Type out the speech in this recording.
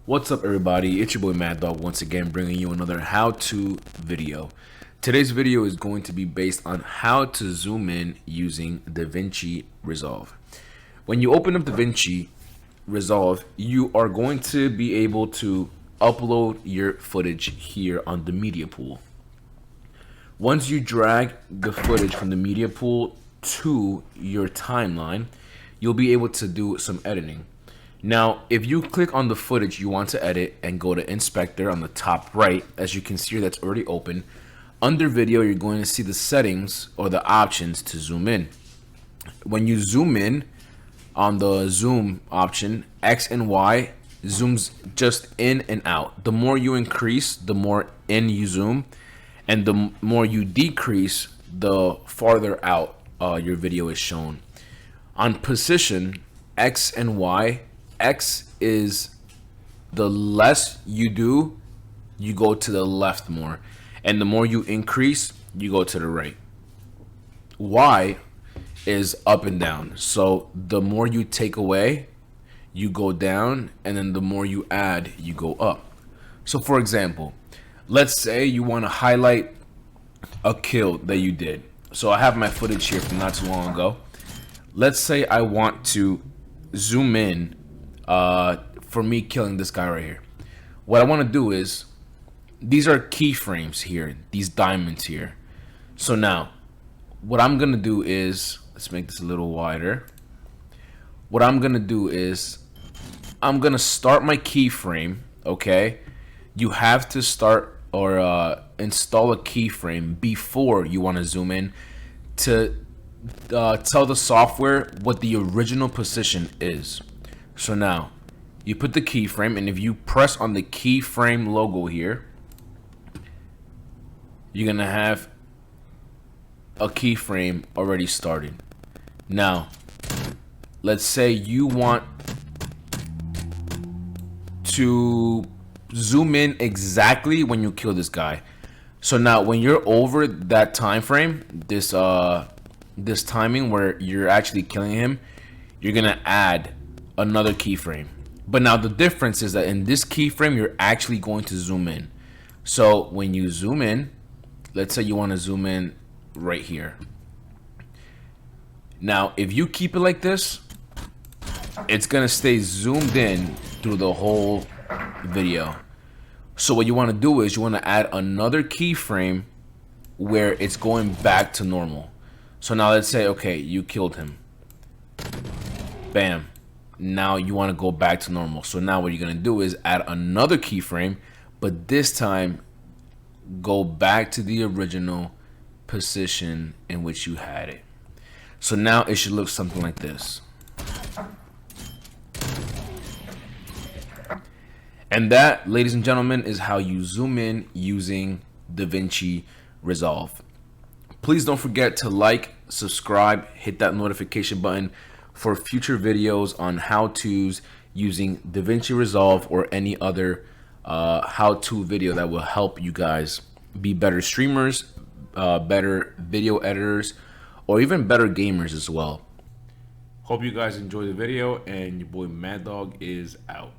What's up, everybody? It's your boy Mad Dog once again, bringing you another how-to video. Today's video is going to be based on how to zoom in using Davinci Resolve. When you open up Davinci Resolve, you are going to be able to upload your footage here on the media pool. Once you drag the footage from the media pool to your timeline, you'll be able to do some editing. Now, if you click on the footage you want to edit and go to Inspector on the top right, as you can see, that's already open. Under Video, you're going to see the settings or the options to zoom in. When you zoom in on the zoom option, X and Y zooms just in and out. The more you increase, the more in you zoom, and the more you decrease, the farther out your video is shown. On position, X and Y, X is the less you do, you go to the left more, and the more you increase, you go to the right. Y is up and down, so the more you take away, you go down, and then the more you add, you go up. So for example, let's say you want to highlight a kill that you did. So I have my footage here from not too long ago. Let's say I want to zoom in for me killing this guy right here. What I want to do is, these are keyframes here, these diamonds here. So now what I'm gonna do is, let's make this a little wider. What I'm gonna do is, I'm gonna start my keyframe. Okay, you have to start or install a keyframe before you want to zoom in to tell the software what the original position is. So now you put the keyframe, and if you press on the keyframe logo here, you're gonna have a keyframe already started. Now let's say you want to zoom in exactly when you kill this guy. So now when you're over that time frame, this timing where you're actually killing him, you're gonna add another keyframe. But now the difference is that in this keyframe, you're actually going to zoom in. So when you zoom in, let's say you want to zoom in right here. Now if you keep it like this, it's gonna stay zoomed in through the whole video. So what you want to do is you want to add another keyframe where it's going back to normal. So now let's say, okay, you killed him. Bam. Now you want to go back to normal. So now what you're going to do is add another keyframe, but this time go back to the original position in which you had it. So now it should look something like this. And that, ladies and gentlemen, is how you zoom in using Davinci Resolve. Please don't forget to like, subscribe, hit that notification button for future videos on how-tos using Davinci Resolve or any other how-to video that will help you guys be better streamers, better video editors, or even better gamers as well. Hope you guys enjoy the video, and your boy Mad Dog is out.